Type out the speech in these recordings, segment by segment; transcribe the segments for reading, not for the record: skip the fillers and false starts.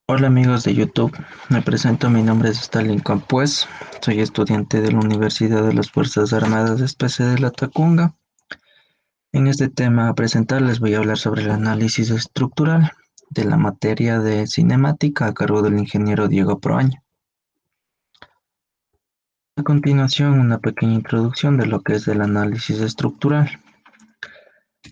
Hola amigos de YouTube, me presento, mi nombre es Stalin Campués, soy estudiante de la Universidad de las Fuerzas Armadas Especie de la Tacunga. En este tema a presentar les voy a hablar sobre el análisis estructural de la materia de cinemática a cargo del ingeniero Diego Proaño. A continuación, una pequeña introducción de lo que es el análisis estructural.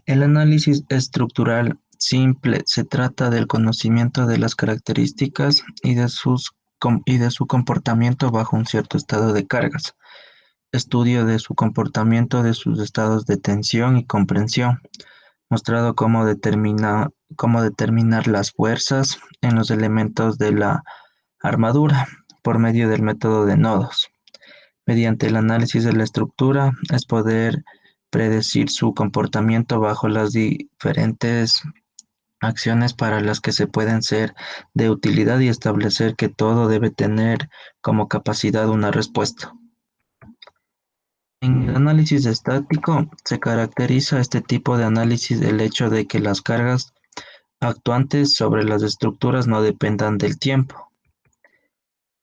El análisis estructural simple se trata del conocimiento de las características y de su comportamiento bajo un cierto estado de cargas, estudio de su comportamiento de sus estados de tensión y comprensión, mostrado cómo determinar las fuerzas en los elementos de la armadura por medio del método de nodos. Mediante el análisis de la estructura es poder predecir su comportamiento bajo las diferentes acciones para las que se pueden ser de utilidad y establecer que todo debe tener como capacidad una respuesta. En el análisis estático se caracteriza este tipo de análisis el hecho de que las cargas actuantes sobre las estructuras no dependan del tiempo.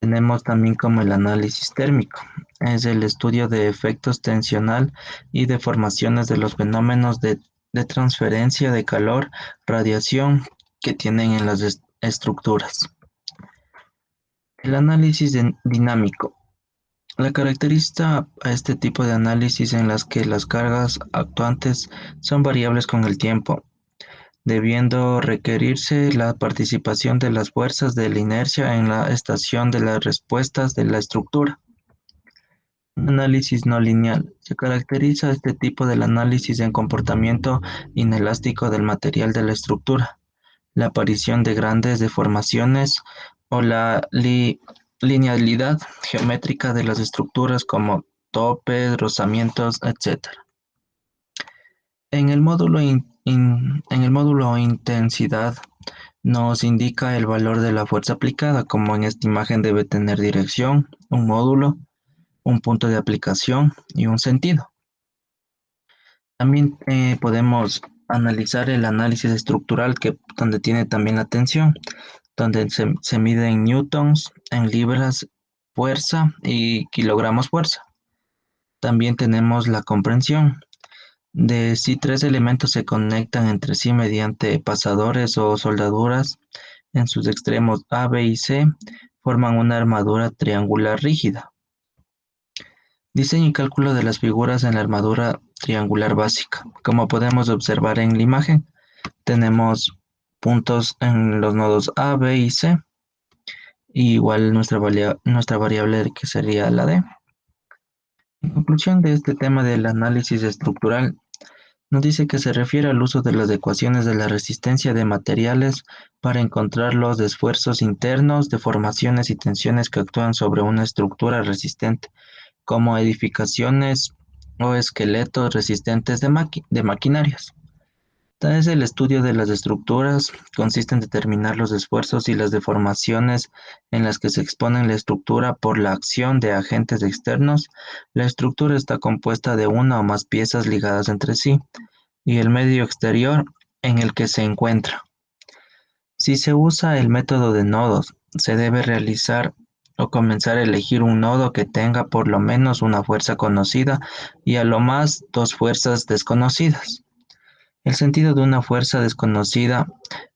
Tenemos también como el análisis térmico, es el estudio de efectos tensional y deformaciones de los fenómenos de transferencia de calor, radiación que tienen en las estructuras. El análisis dinámico. La caracteriza a este tipo de análisis en las que las cargas actuantes son variables con el tiempo, debiendo requerirse la participación de las fuerzas de la inercia en la estación de las respuestas de la estructura. Un análisis no lineal. Se caracteriza este tipo del análisis en comportamiento inelástico del material de la estructura, la aparición de grandes deformaciones o la linealidad geométrica de las estructuras como topes, rozamientos, etc. En el módulo intensidad nos indica el valor de la fuerza aplicada, como en esta imagen debe tener dirección, un módulo, un punto de aplicación y un sentido. También podemos analizar el análisis estructural donde tiene también la tensión, donde se mide en newtons, en libras fuerza y kilogramos fuerza. También tenemos la comprensión de si tres elementos se conectan entre sí mediante pasadores o soldaduras en sus extremos A, B y C, forman una armadura triangular rígida. Diseño y cálculo de las figuras en la armadura triangular básica. Como podemos observar en la imagen, tenemos puntos en los nodos A, B y C, y igual nuestra variable que sería la D. En conclusión de este tema del análisis estructural, nos dice que se refiere al uso de las ecuaciones de la resistencia de materiales para encontrar los esfuerzos internos, deformaciones y tensiones que actúan sobre una estructura resistente, como edificaciones o esqueletos resistentes de maquinarias. Entonces, el estudio de las estructuras consiste en determinar los esfuerzos y las deformaciones en las que se expone la estructura por la acción de agentes externos. La estructura está compuesta de una o más piezas ligadas entre sí y el medio exterior en el que se encuentra. Si se usa el método de nodos, se debe realizar o comenzar a elegir un nodo que tenga por lo menos una fuerza conocida y a lo más dos fuerzas desconocidas. El sentido de una fuerza desconocida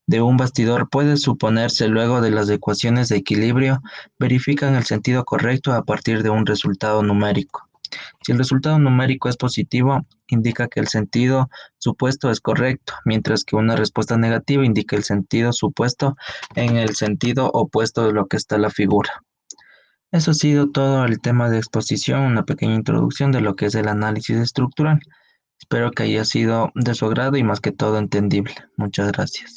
de un bastidor puede suponerse luego de las ecuaciones de equilibrio verifican el sentido correcto a partir de un resultado numérico. Si el resultado numérico es positivo, indica que el sentido supuesto es correcto, mientras que una respuesta negativa indica el sentido supuesto en el sentido opuesto de lo que está la figura. Eso ha sido todo el tema de exposición, una pequeña introducción de lo que es el análisis estructural. Espero que haya sido de su agrado y más que todo entendible. Muchas gracias.